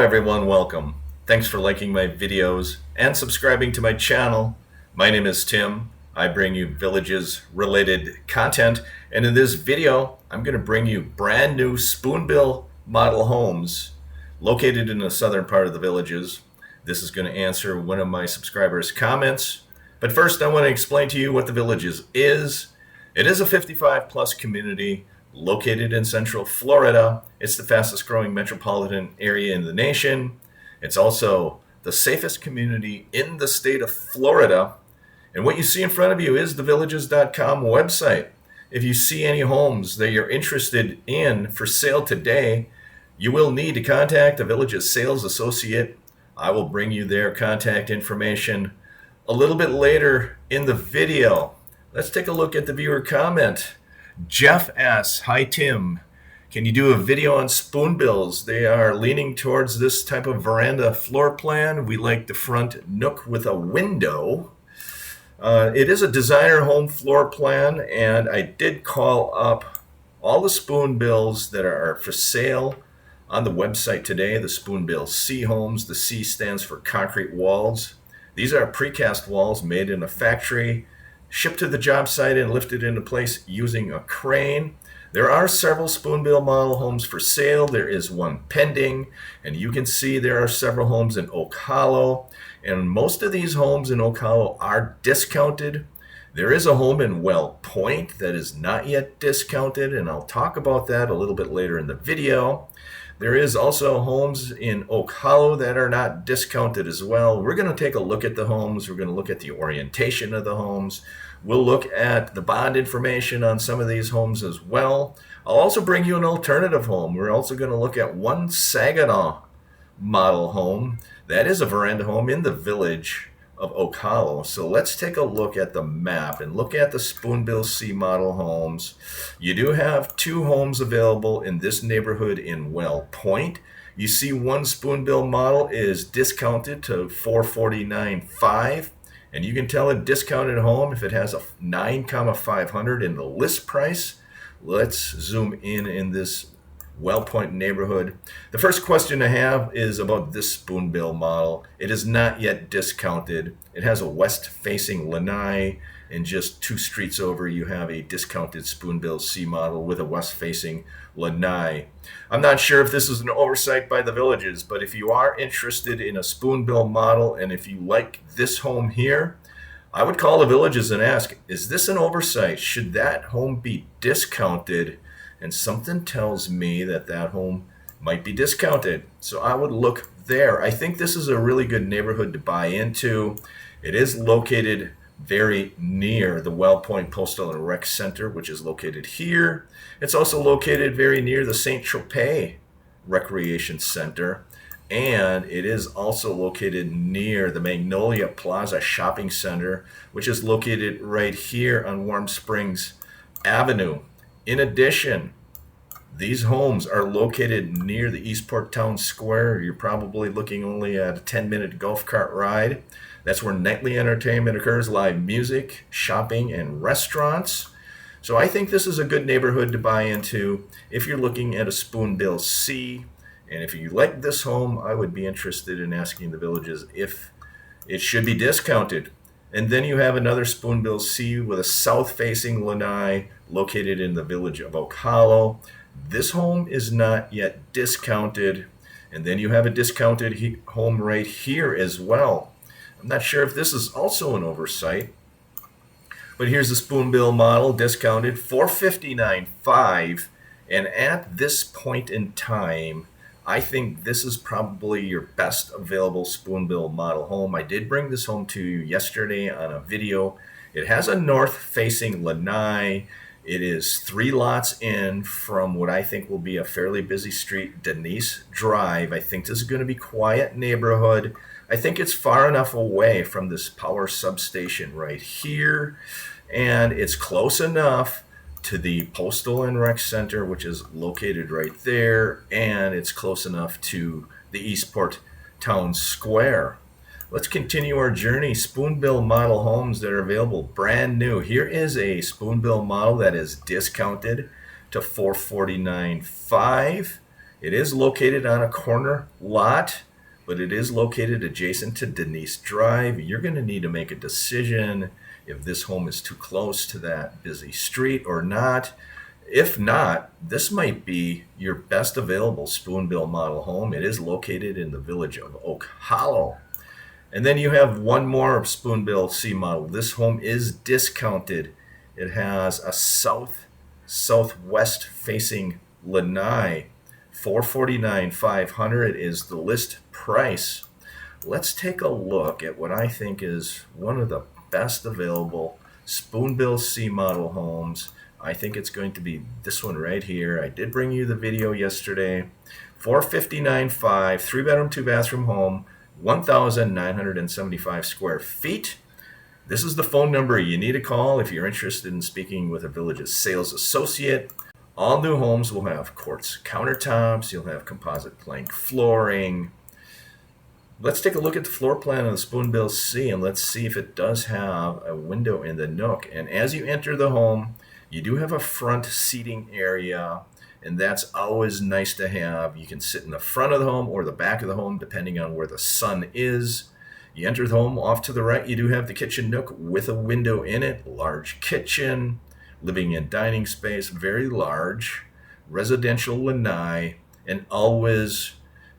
everyone, welcome. Thanks for liking my videos and subscribing to my channel. My name is Tim. I bring you villages related content, and in this video I'm going to bring you brand new Spoonbill model homes located in the southern part of the villages. This is going to answer one of my subscribers' comments, but first I want to explain to you what the villages is. It is a 55 plus community located in Central Florida. It's the fastest growing metropolitan area in the nation. It's also the safest community in the state of Florida. And what you see in front of you is the villages.com website. If you see any homes that you're interested in for sale today, you will need to contact the Villages sales associate. I will bring you their contact information a little bit later in the video. Let's take a look at the viewer comment. Jeff asks, "Hi Tim, can you do a video on spoonbills? They are leaning towards this type of veranda floor plan. We like the front nook with a window." It is a designer home floor plan, and I did call up all the spoonbills that are for sale on the website today. The Spoonbill C homes. The C stands for concrete walls. These are precast walls made in a factory, shipped to the job site and lifted into place using a crane. There are several Spoonbill model homes for sale. There is one pending, and you can see there are several homes in Oakallo, and most of these homes in Oakallo are discounted. There is a home in Wellpoint that is not yet discounted, and I'll talk about that a little bit later in the video. There is also homes in Oakallo that are not discounted as well. We're going to take a look at the homes. We're going to look at the orientation of the homes. We'll look at the bond information on some of these homes as well. I'll also bring you an alternative home. We're also going to look at one Saginaw model home. That is a veranda home in the village of Oakallo. So let's take a look at the map and look at the Spoonbill C model homes. You do have two homes available in this neighborhood in Wellpoint. You see one Spoonbill model is discounted to $449,500, and you can tell a discounted home if it has a 9,500 in the list price. Let's zoom in this Wellpoint neighborhood. The first question I have is about this Spoonbill model. It is not yet discounted. It has a west-facing lanai, and just 2 streets over you have a discounted Spoonbill C model with a west-facing lanai. I'm not sure if this is an oversight by the villages, but if you are interested in a Spoonbill model and if you like this home here, I would call the villages and ask, is this an oversight? Should that home be discounted? And something tells me that that home might be discounted. So I would look there. I think this is a really good neighborhood to buy into. It is located very near the Wellpoint Postal and Rec Center, which is located here. It's also located very near the St. Tropez Recreation Center. And it is also located near the Magnolia Plaza Shopping Center, which is located right here on Warm Springs Avenue. In addition, these homes are located near the Eastport Town Square. You're probably looking only at a 10-minute golf cart ride. That's where nightly entertainment occurs, live music, shopping, and restaurants. So I think this is a good neighborhood to buy into if you're looking at a Spoonbill C. And if you like this home, I would be interested in asking the villages if it should be discounted. And then you have another Spoonbill C with a south-facing lanai located in the village of Oakallo. This home is not yet discounted. And then you have a discounted home right here as well. I'm not sure if this is also an oversight. But here's the Spoonbill model, discounted $459,500. And at this point in time, I think this is probably your best available Spoonbill model home. I did bring this home to you yesterday on a video. It has a north-facing lanai. It is 3 lots in from what I think will be a fairly busy street, Denise Drive. I think this is going to be a quiet neighborhood. I think it's far enough away from this power substation right here, and it's close enough to the Postal and Rec Center, which is located right there, and it's close enough to the Eastport Town Square. Let's continue our journey. Spoonbill model homes that are available brand new. Here is a Spoonbill model that is discounted to $449,500. It is located on a corner lot, but it is located adjacent to Denise Drive. You're going to need to make a decision if this home is too close to that busy street or not. If not, this might be your best available Spoonbill model home. It is located in the village of Oakallo. And then you have one more Spoonbill C model. This home is discounted. It has a southwest facing lanai. $449,500 is the list price. Let's take a look at what I think is one of the best available Spoonbill C model homes. I think it's going to be this one right here. I did bring you the video yesterday. $459,500, 3-bedroom, 2-bathroom home, 1,975 square feet. This is the phone number you need to call if you're interested in speaking with a village's sales associate. All new homes will have quartz countertops. You'll have composite plank flooring. Let's take a look at the floor plan of the Spoonbill C, and let's see if it does have a window in the nook. And as you enter the home, you do have a front seating area, and that's always nice to have. You can sit in the front of the home or the back of the home, depending on where the sun is. You enter the home, off to the right, you do have the kitchen nook with a window in it, large kitchen, living and dining space, very large, residential lanai, and always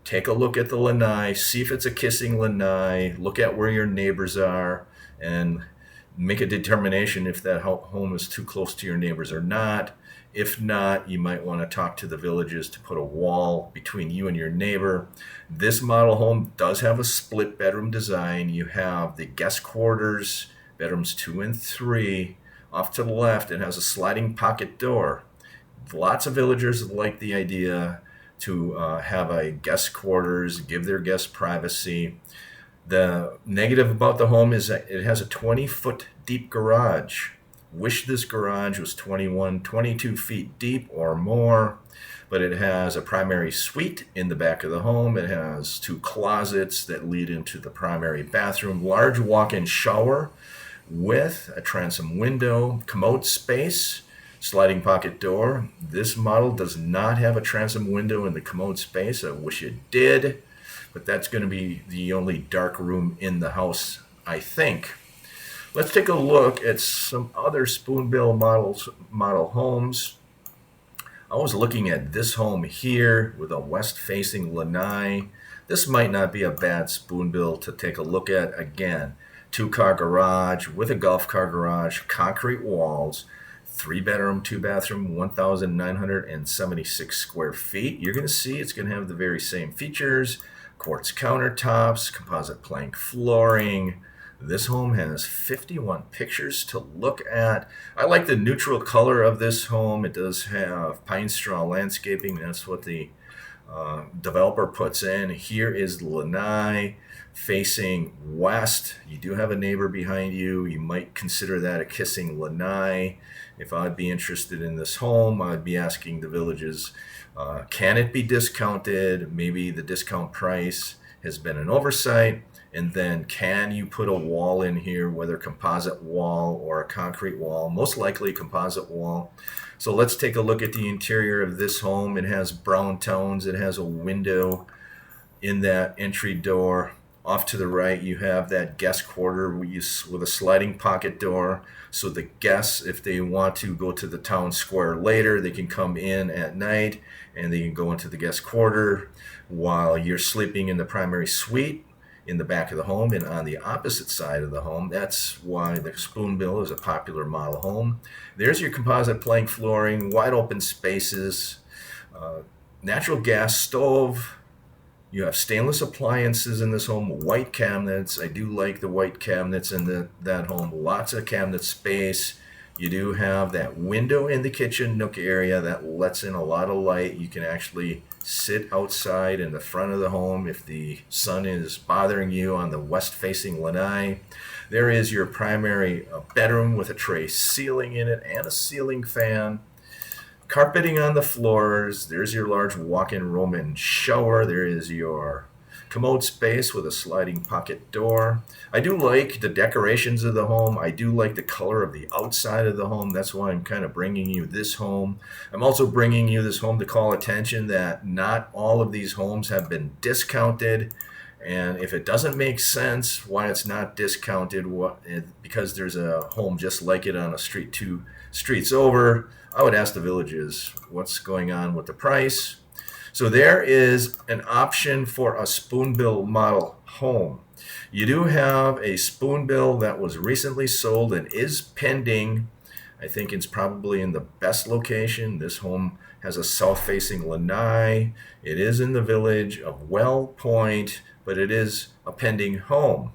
take a look at the lanai, see if it's a kissing lanai, look at where your neighbors are, and make a determination if that home is too close to your neighbors or not. If not, you might want to talk to the villages to put a wall between you and your neighbor. This model home does have a split bedroom design. You have the guest quarters, bedrooms 2 and 3. Off to the left, it has a sliding pocket door. Lots of villagers like the idea to have a guest quarters, give their guests privacy. The negative about the home is that it has a 20-foot deep garage. Wish this garage was 22 feet deep or more, but it has a primary suite in the back of the home. It has 2 closets that lead into the primary bathroom, large walk-in shower with a transom window, commode space, sliding pocket door. This model does not have a transom window in the commode space. I wish it did, but that's going to be the only dark room in the house, I think. Let's take a look at some other Spoonbill model homes. I was looking at this home here with a west-facing lanai. This might not be a bad Spoonbill to take a look at. Again, 2-car garage with a golf car garage, concrete walls, 3-bedroom, 2-bathroom, 1,976 square feet. You're going to see it's going to have the very same features: quartz countertops, composite plank flooring. This home has 51 pictures to look at. I like the neutral color of this home. It does have pine straw landscaping. That's what the developer puts in. Here is the lanai facing west. You do have a neighbor behind you. You might consider that a kissing lanai. If I'd be interested in this home, I'd be asking the villages, can it be discounted? Maybe the discount price has been an oversight. And then can you put a wall in here, whether composite wall or a concrete wall? Most likely composite wall. So let's take a look at the interior of this home. It has brown tones. It has a window in that entry door. Off to the right, you have that guest quarter with a sliding pocket door. So the guests, if they want to go to the town square later, they can come in at night and they can go into the guest quarter while you're sleeping in the primary suite in the back of the home and on the opposite side of the home. That's why the Spoonbill is a popular model home. There's your composite plank flooring, wide open spaces, natural gas stove. You have stainless appliances in this home, white cabinets. I do like the white cabinets in that home. Lots of cabinet space. You do have that window in the kitchen nook area that lets in a lot of light. You can actually sit outside in the front of the home if the sun is bothering you on the west-facing lanai. There is your primary bedroom with a tray ceiling in it and a ceiling fan. Carpeting on the floors. There's your large walk-in Roman shower. There is your commode space with a sliding pocket door. I do like the decorations of the home. I do like the color of the outside of the home. That's why I'm kind of bringing you this home. I'm also bringing you this home to call attention that not all of these homes have been discounted. And if it doesn't make sense why it's not discounted, because there's a home just like it on a street 2 streets over, I would ask the villages what's going on with the price. So there is an option for a Spoonbill model home. You do have a Spoonbill that was recently sold and is pending. I think it's probably in the best location. This home has a south-facing lanai. It is in the village of Wellpoint, but it is a pending home.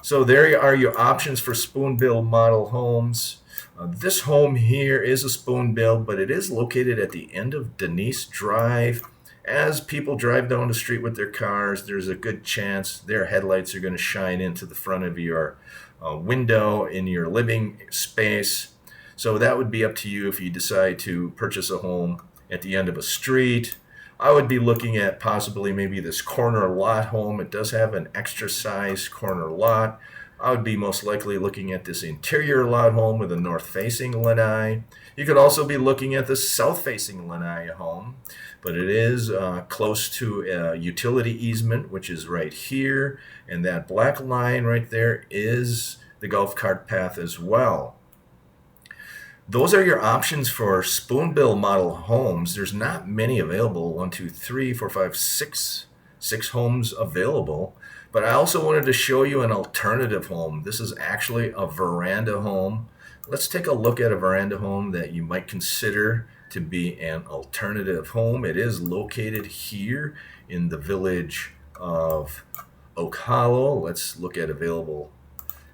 So there are your options for Spoonbill model homes. This home here is a Spoonbill, but it is located at the end of Denise Drive. As people drive down the street with their cars, there's a good chance their headlights are going to shine into the front of your window in your living space. So that would be up to you if you decide to purchase a home at the end of a street. I would be looking at possibly maybe this corner lot home. It does have an extra size corner lot. I would be most likely looking at this interior lot home with a north-facing lanai. You could also be looking at the south-facing lanai home, but it is close to a utility easement, which is right here, and that black line right there is the golf cart path as well. Those are your options for Spoonbill model homes. There's not many available. 1, 2, 3, 4, 5, 6 homes available. But I also wanted to show you an alternative home. This is actually a veranda home. Let's take a look at a veranda home that you might consider to be an alternative home. It is located here in the village of Oakallo. Let's look at available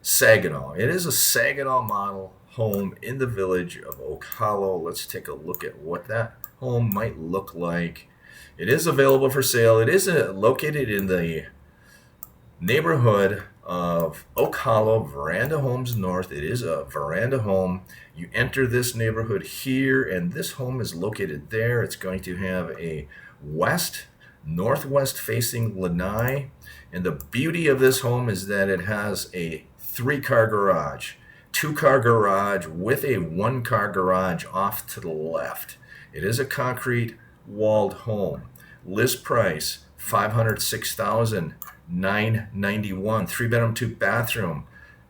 Saginaw. It is a Saginaw model home in the village of Oakallo. Let's take a look at what that home might look like. It is available for sale. It is located in the neighborhood of Oakallo, Veranda Homes North. It is a veranda home. You enter this neighborhood here, and this home is located there. It's going to have a northwest facing lanai, and the beauty of this home is that it has a 3-car garage, 2-car garage with a 1-car garage off to the left. It is a concrete walled home. List price $506,991. 3-bedroom, 2-bathroom,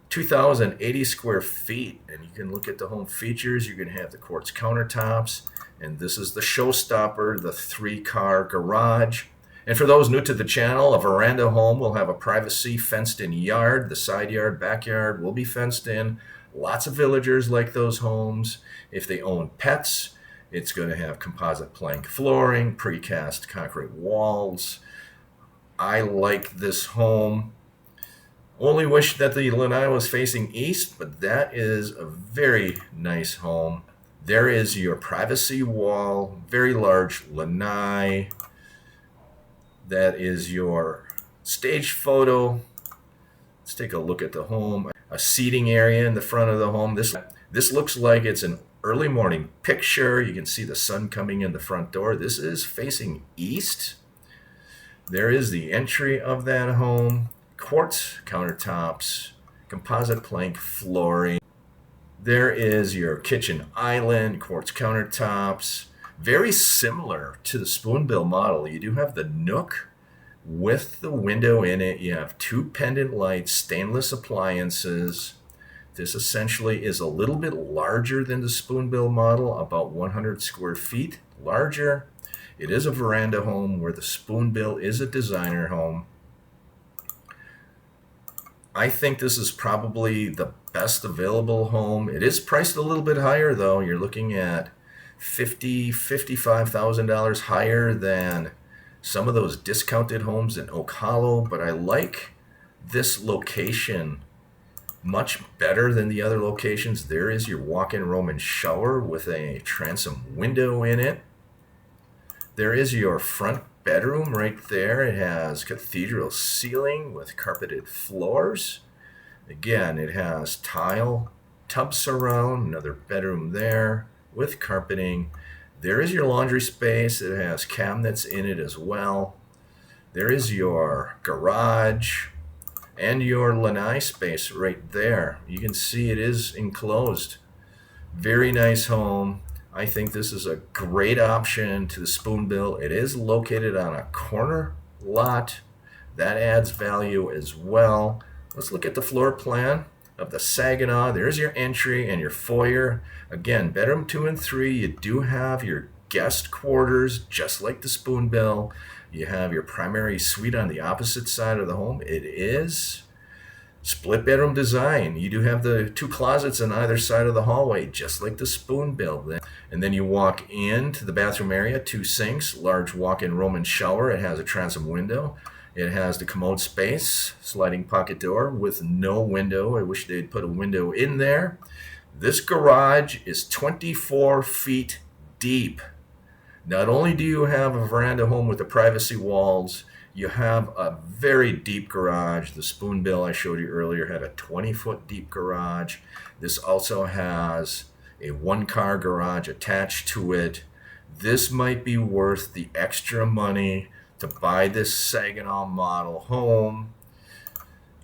2,080 square feet. And you can look at the home features. You're going to have the quartz countertops, and this is the showstopper, the 3-car garage. And for those new to the channel, a veranda home will have a privacy fenced-in yard. The side yard, backyard will be fenced in. Lots of villagers like those homes. If they own pets, it's going to have composite plank flooring, precast concrete walls. I like this home. Only wish that the lanai was facing east, but that is a very nice home. There is your privacy wall, very large lanai. That is your stage photo. Let's take a look at the home. A seating area in the front of the home. This looks like it's an early morning picture. You can see the sun coming in the front door. This is facing east. There is the entry of that home. Quartz countertops, composite plank flooring. There is your kitchen island, quartz countertops. Very similar to the Spoonbill model. You do have the nook with the window in it. You have 2 pendant lights, stainless appliances. This essentially is a little bit larger than the Spoonbill model, about 100 square feet larger. It is a veranda home where the Spoonbill is a designer home. I think this is probably the best available home. It is priced a little bit higher though. You're looking at $55,000 higher than some of those discounted homes in Oakallo, but I like this location much better than the other locations. There is your walk-in Roman shower with a transom window in it. There is your front bedroom right there. It has cathedral ceiling with carpeted floors. Again, it has tile tub surround, another bedroom there with carpeting. There is your laundry space. It has cabinets in it as well. There is your garage and your lanai space right there. You can see it is enclosed. Very nice home. I think this is a great option to the Spoonbill. It is located on a corner lot. That adds value as well. Let's look at the floor plan of the Saginaw. There's your entry and your foyer. Again, bedroom 2 and 3. You do have your guest quarters, just like the Spoonbill. You have your primary suite on the opposite side of the home. It is split bedroom design. You do have the 2 closets on either side of the hallway, just like the Spoonbill. And then you walk into the bathroom area, 2 sinks, large walk-in Roman shower. It has a transom window. It has the commode space, sliding pocket door with no window. I wish they'd put a window in there. This garage is 24 feet deep. Not only do you have a veranda home with the privacy walls, you have a very deep garage. The Spoonbill I showed you earlier had a 20-foot deep garage. This also has a 1-car garage attached to it. This might be worth the extra money to buy this Saginaw model home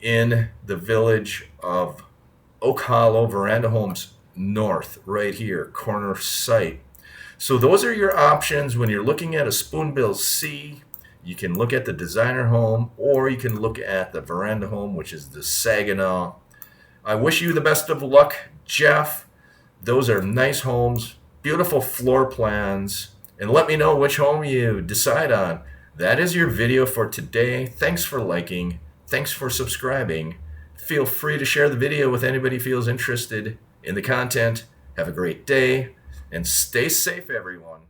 in the village of Oakallo. Veranda Homes North, right here, corner site. So those are your options when you're looking at a Spoonbill C. You can look at the designer home, or you can look at the veranda home, which is the Saginaw. I wish you the best of luck, Jeff. Those are nice homes, beautiful floor plans, and let me know which home you decide on. That is your video for today. Thanks for liking. Thanks for subscribing. Feel free to share the video with anybody who feels interested in the content. Have a great day, and stay safe, everyone.